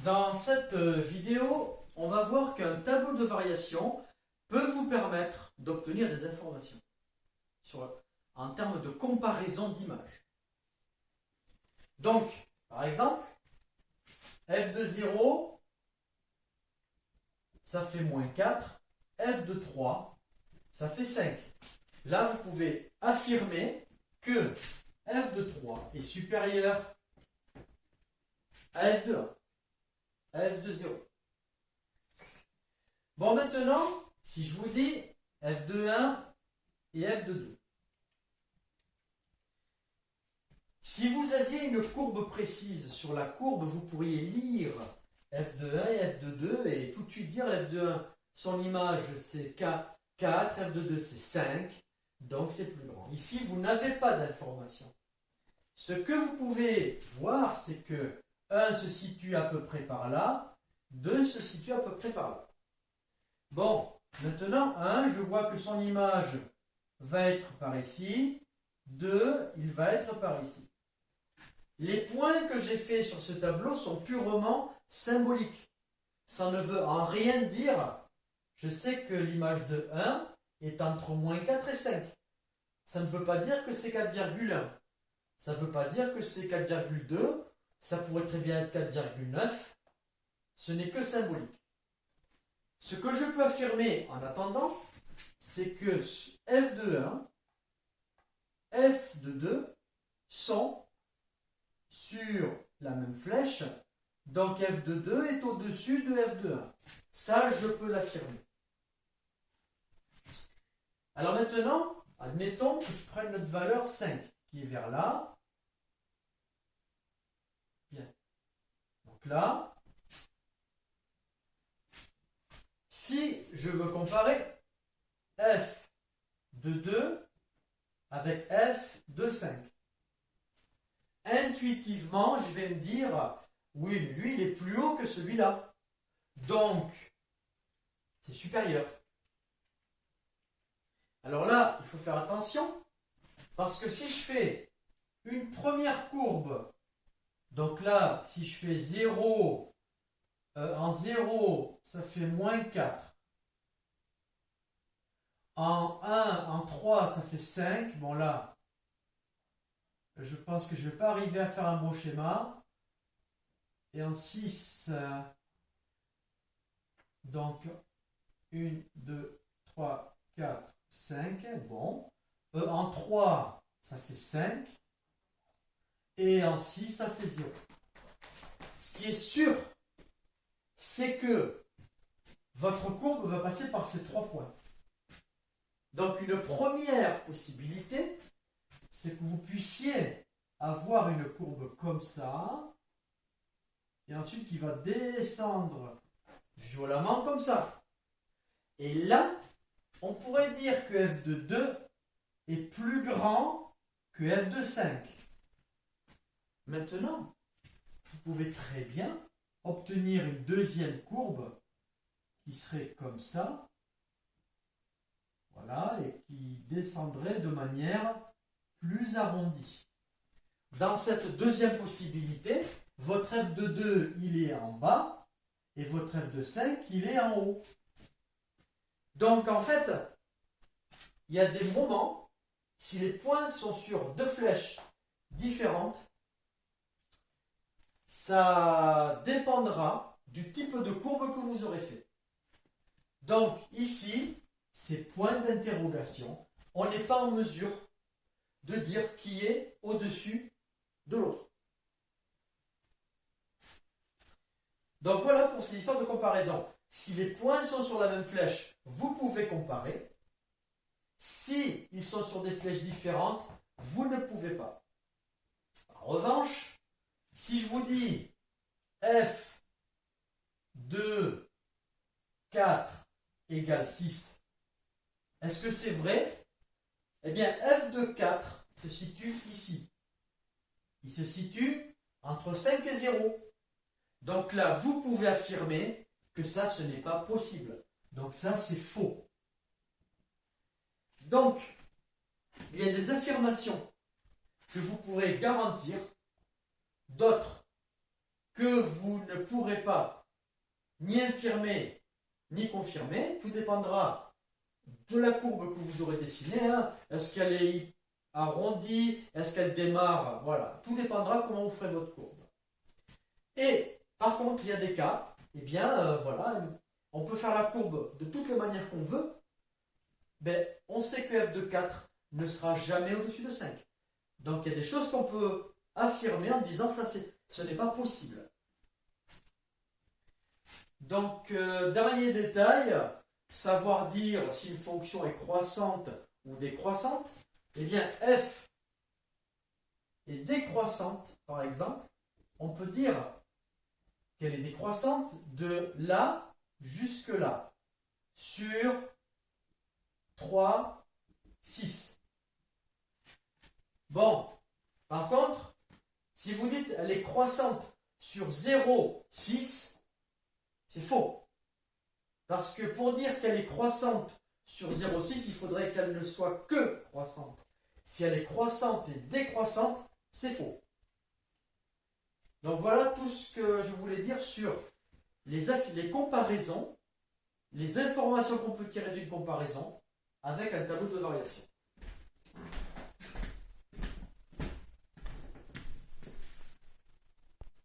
Dans cette vidéo, on va voir qu'un tableau de variation peut vous permettre d'obtenir des informations en termes de comparaison d'images. Donc, par exemple, f de 0, ça fait moins 4, f de 3, ça fait 5. Là, vous pouvez affirmer que f de 3 est supérieur à f de 1, f de 0. Bon, maintenant, si je vous dis f de 1 et f de 2. Si vous aviez une courbe précise sur la courbe, vous pourriez lire f de 1 et f de 2 et tout de suite dire f de 1, son image c'est 4, f de 2 c'est 5, donc c'est plus grand. Ici, vous n'avez pas d'information. Ce que vous pouvez voir, c'est que 1 se situe à peu près par là, 2 se situe à peu près par là. Bon, maintenant, 1, je vois que son image va être par ici, 2, il va être par ici. Les points que j'ai faits sur ce tableau sont purement symboliques. Ça ne veut en rien dire. Je sais que l'image de 1 est entre moins 4 et 5. Ça ne veut pas dire que c'est 4,1. Ça ne veut pas dire que c'est 4,2. Ça pourrait très bien être 4,9. Ce n'est que symbolique. Ce que je peux affirmer en attendant, c'est que f de 1, f de 2 sont sur la même flèche, donc f de 2 est au-dessus de f de 1. Ça, je peux l'affirmer. Alors maintenant, admettons que je prenne notre valeur 5, qui est vers là. Bien. Donc là, si je veux comparer f de 2 avec f de 5, intuitivement, je vais me dire, oui, lui, il est plus haut que celui-là. Donc, c'est supérieur. Alors là, il faut faire attention, parce que si je fais une première courbe, donc là, si je fais 0, en 0, ça fait moins 4. En 1, en 3, ça fait 5. Bon là, je pense que je ne vais pas arriver à faire un bon schéma. Et en 6, donc 1, 2, 3, 4, 5. Bon. En 3, ça fait 5. Et en 6, ça fait 0. Ce qui est sûr, c'est que votre courbe va passer par ces 3 points. Donc une première possibilité, c'est que vous puissiez avoir une courbe comme ça, et ensuite qui va descendre violemment comme ça. Et là, on pourrait dire que f de 2 est plus grand que f de 5. Maintenant, vous pouvez très bien obtenir une deuxième courbe qui serait comme ça, voilà, et qui descendrait de manière plus arrondi. Dans cette deuxième possibilité, votre f de 2, il est en bas, et votre f de 5, il est en haut. Donc, en fait, il y a des moments, si les points sont sur deux flèches différentes, ça dépendra du type de courbe que vous aurez fait. Donc, ici, ces points d'interrogation, on n'est pas en mesure de dire qui est au-dessus de l'autre. Donc voilà pour ces histoires de comparaison. Si les points sont sur la même flèche, vous pouvez comparer. Si ils sont sur des flèches différentes, vous ne pouvez pas. En revanche, si je vous dis f de 4 égale 6, est-ce que c'est vrai? Eh bien, f de 4 se situe ici. Il se situe entre 5 et 0. Donc là, vous pouvez affirmer que ça, ce n'est pas possible. Donc ça, c'est faux. Donc, il y a des affirmations que vous pourrez garantir, d'autres que vous ne pourrez pas ni infirmer ni confirmer. Tout dépendra de la courbe que vous aurez dessinée. Hein. Est-ce qu'elle est arrondie? Est-ce qu'elle démarre? Voilà, tout dépendra comment vous ferez votre courbe. Et par contre, il y a des cas, eh bien voilà, on peut faire la courbe de toutes les manières qu'on veut. Ben, on sait que f de 4 ne sera jamais au-dessus de 5. Donc il y a des choses qu'on peut affirmer en disant ça, ce n'est pas possible. Donc, dernier détail, savoir dire si une fonction est croissante ou décroissante. Eh bien, f est décroissante, par exemple. On peut dire qu'elle est décroissante de là jusque là, sur 3, 6. Bon, par contre, si vous dites elle est croissante sur 0, 6, c'est faux. Parce que pour dire qu'elle est croissante sur 0,6, il faudrait qu'elle ne soit que croissante. Si elle est croissante et décroissante, c'est faux. Donc voilà tout ce que je voulais dire sur les comparaisons, les informations qu'on peut tirer d'une comparaison avec un tableau de variation.